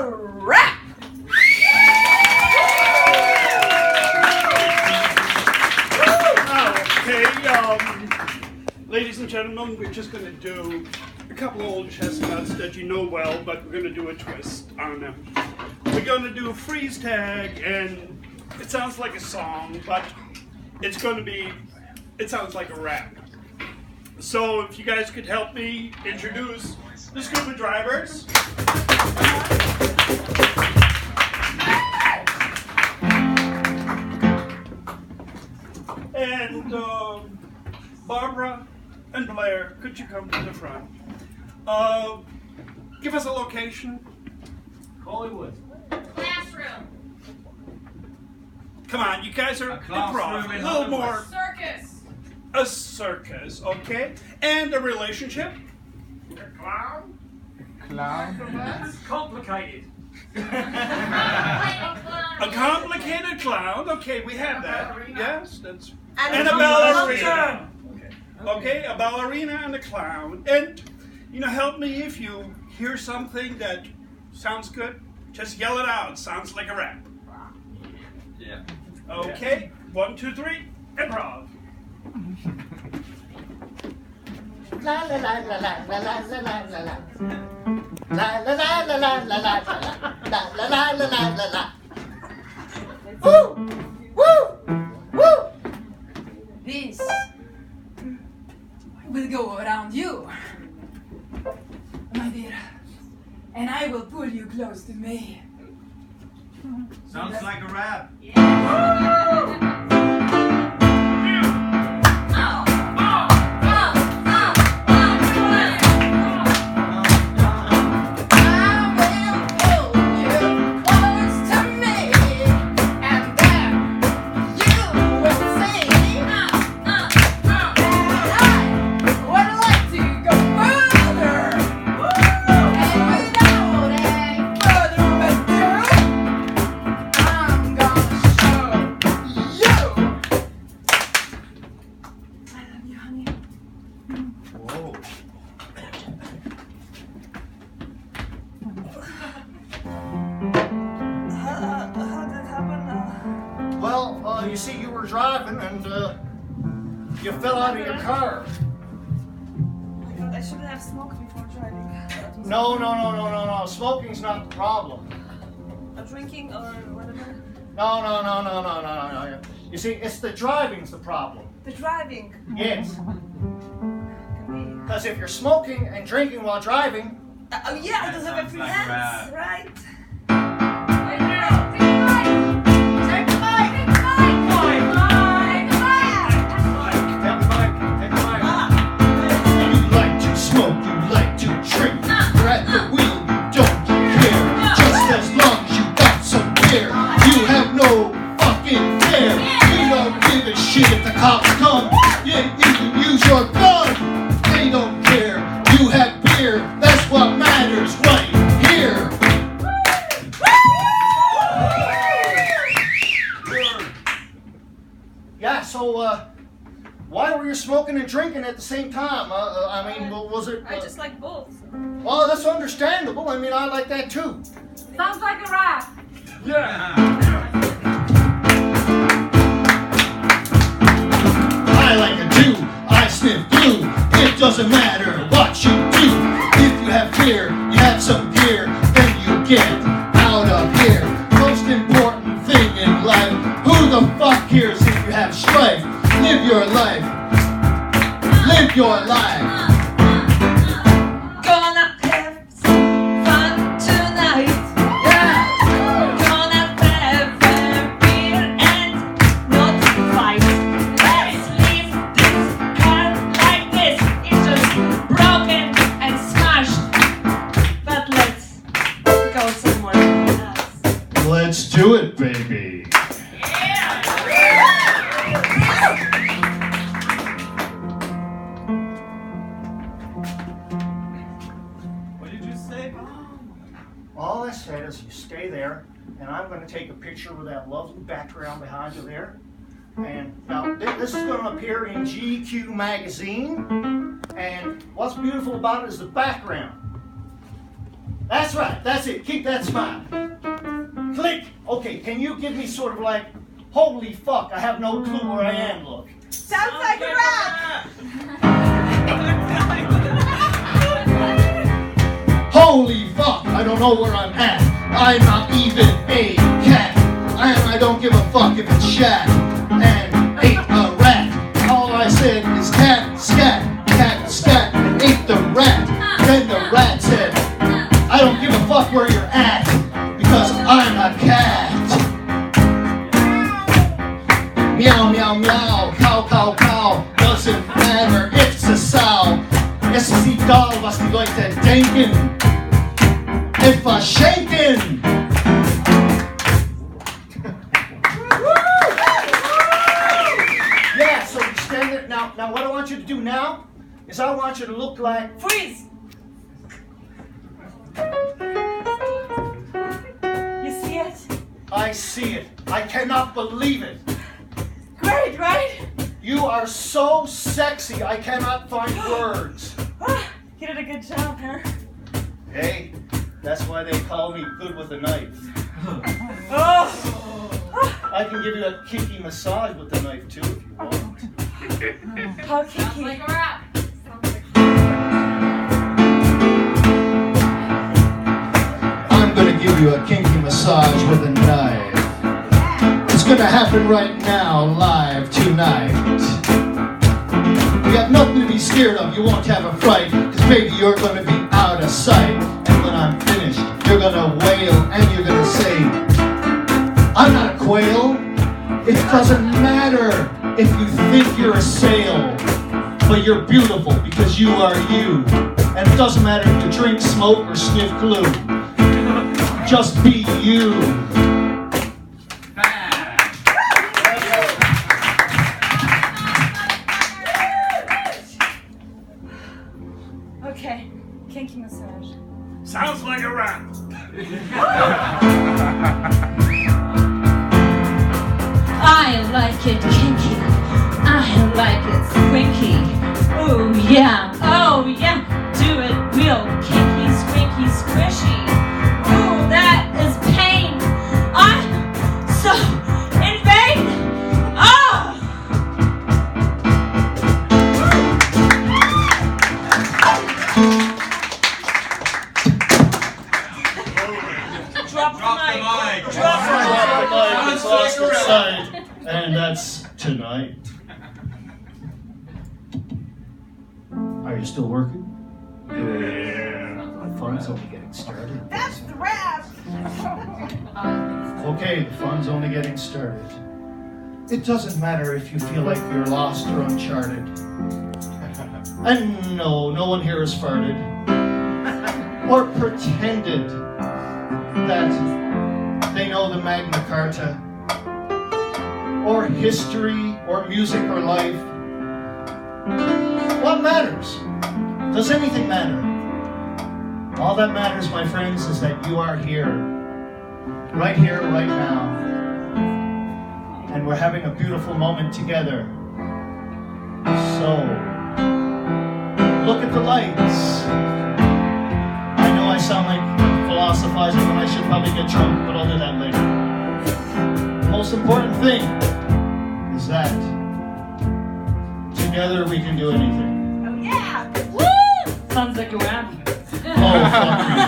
a wrap. Ladies and gentlemen, we're just going to do a couple of old chestnuts that you know well, but we're going to do a twist on them. We're going to do freeze tag, and it sounds like a song, but it sounds like a rap. So if you guys could help me introduce the scuba drivers. And Barbara and Blair, could you come to the front? Give us a location. Hollywood. Classroom. Come on, you guys are improv. A little more. Circus. A circus, okay? And a relationship. A clown? Clown? That's complicated. A complicated clown. Okay, we have that. Yes, that's. And a a ballerina. Okay, a ballerina and a clown. And, help me if you hear something that sounds good. Just yell it out. Sounds like a rap. Yeah. Okay, 1, 2, 3, improv. La la la la la la la la la la. La la la la la la la la la la la la la. Woo! Woo! Woo! This will go around you, my dear, and I will pull you close to me. Sounds like a rap. You see, you were driving and you fell out of your car. Oh my God, I shouldn't have smoked before driving. No. Smoking's not the problem. Drinking or whatever? No. You see, it's the driving's the problem. The driving. Yes. Can Because if you're smoking and drinking while driving... oh yeah, I don't have a free like hands, right? If the cops come, you can use your gun. They don't care. You have beer. That's what matters right here. Yeah, so why were you smoking and drinking at the same time? I mean, was it... I just like both. Well, that's understandable. I mean, I like that too. Sounds like a rap. Yeah. I like a Jew, I sniff glue. It doesn't matter what you do. If you have fear, you have some gear, then you get out of here. Most important thing in life, who the fuck cares if you have strife? Live your life. Live your life. Gonna have some fun tonight. Yeah. Gonna have a beer and not fight. Let's leave this car like this. It's just broken and smashed. But let's go somewhere else. Let's do it, baby. What did you say? All I said is you stay there, and I'm going to take a picture with that lovely background behind you there. And now this is going to appear in GQ magazine. And what's beautiful about it is the background. That's right. That's it. Keep that smile. Click. Okay, can you give me sort of like, holy fuck, I have no clue where I am look? Sounds like a rap. Holy fuck, I don't know where I'm at. I'm not even a cat. And I don't give a fuck if it's shat and ate a rat. All I said is cat, scat, and ate the rat. Then the rat said, I don't give a fuck where you're at, because I'm a cat. Meow, meow, meow, cow, cow, cow. Doesn't matter, it's a sow. Es ist egal, was die Leute denken. Etwas schenken. Yeah, so extend it. Now what I want you to do now is I want you to look like... Freeze! You see it? I see it. I cannot believe it. Great, right? You are so sexy, I cannot find words. You did a good job, huh? Hey, that's why they call me good with a knife. Oh! I can give you a kinky massage with the knife too if you want. How kinky. Like a rap. I'm gonna give you a kinky massage with a knife. It's gonna happen right now, live tonight. You got nothing to be scared of, you won't have a fright, cause baby you're gonna be out of sight. And when I'm finished, you're gonna wail and you're gonna say, I'm not a quail. It doesn't matter if you think you're a sail, but you're beautiful because you are you. And it doesn't matter if you drink, smoke, or sniff glue. Just be you. Okay, kinky massage. Sounds like a rap. I like it kinky. I like it squinky. Oh yeah, do it real kinky, squinky, squishy. Oh, that is pain. I'm so in vain. Oh! Drop the mic. Drop the mic. It's lost its sight, and that's tonight. Are you still working? The fun's only getting started. That's the rap. Okay, the fun's only getting started. It doesn't matter if you feel like you're lost or uncharted. And no one here has farted or pretended that they know the Magna Carta or history or music or life. What matters? Does anything matter? All that matters, my friends, is that you are here, right now. And we're having a beautiful moment together. So, look at the lights. I know I sound like philosophizing when I should probably get drunk, but I'll do that later. The most important thing is that together we can do anything. Oh yeah. Woo! Sounds like a rap. Oh, fuck you.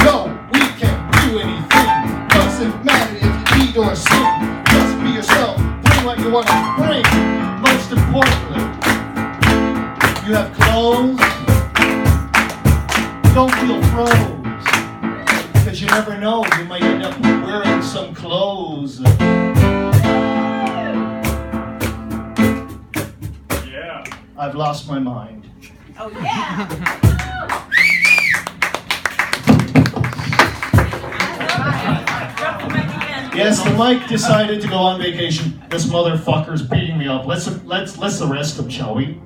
No, we can do anything. Doesn't matter if you eat or sing. Just be yourself. Bring what you want to bring. Most importantly, you have clothes. Don't feel froze. Because you never know, you might end up wearing some clothes. Yeah. I've lost my mind. Oh yeah. Drop the mic again. Yes, the mic decided to go on vacation. This motherfucker's beating me up. Let's arrest him, shall we?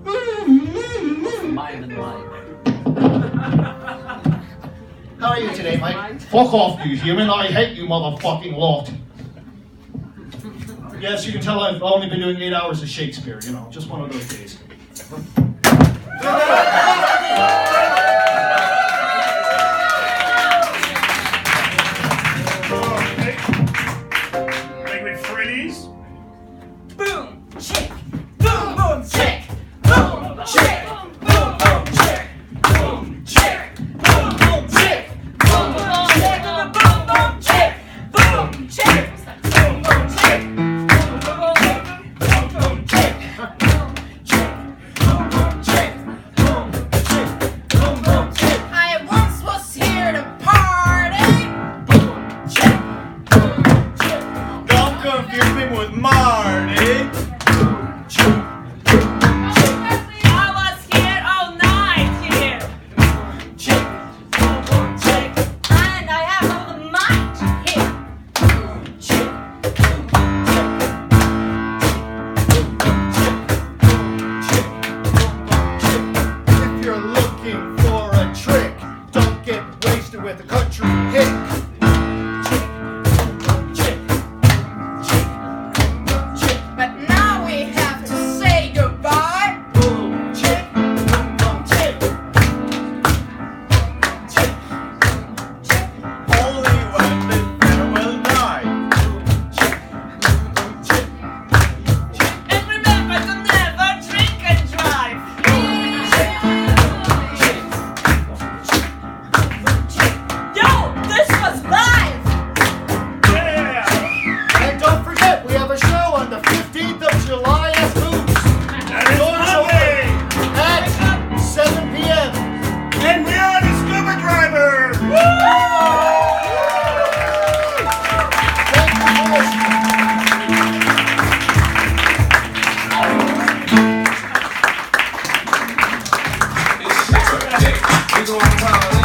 How are you today, Mike? Fuck off, you human. I hate you, motherfucking lot. Yes, you can tell I've only been doing 8 hours of Shakespeare, you know, just one of those days. Make me freeze. Boom, chick. Boom, boom, chick. Boom, chick. Boom, boom, chick. Boom, chick. Boom, boom, chick. Boom, boom, chick. Boom, boom, chick. Boom, chick. Boom, boom, chick. Boom, boom, chick. I once was here to party. Don't confuse me with Marty. I was here all night here. And I have all the mic here. If you're looking for a trick, don't get wasted with a country hit. But now we have to say goodbye. Boom, chick, boom, boom, chick. Only when the farewell die. And remember to never drink and drive. Yo, this was live. Yeah. And don't forget, we have a show on the 15th of July at Hoops That is Monday. at 7 p.m. And we are the scuba drivers. Thank you for listening. It's your birthday. We go on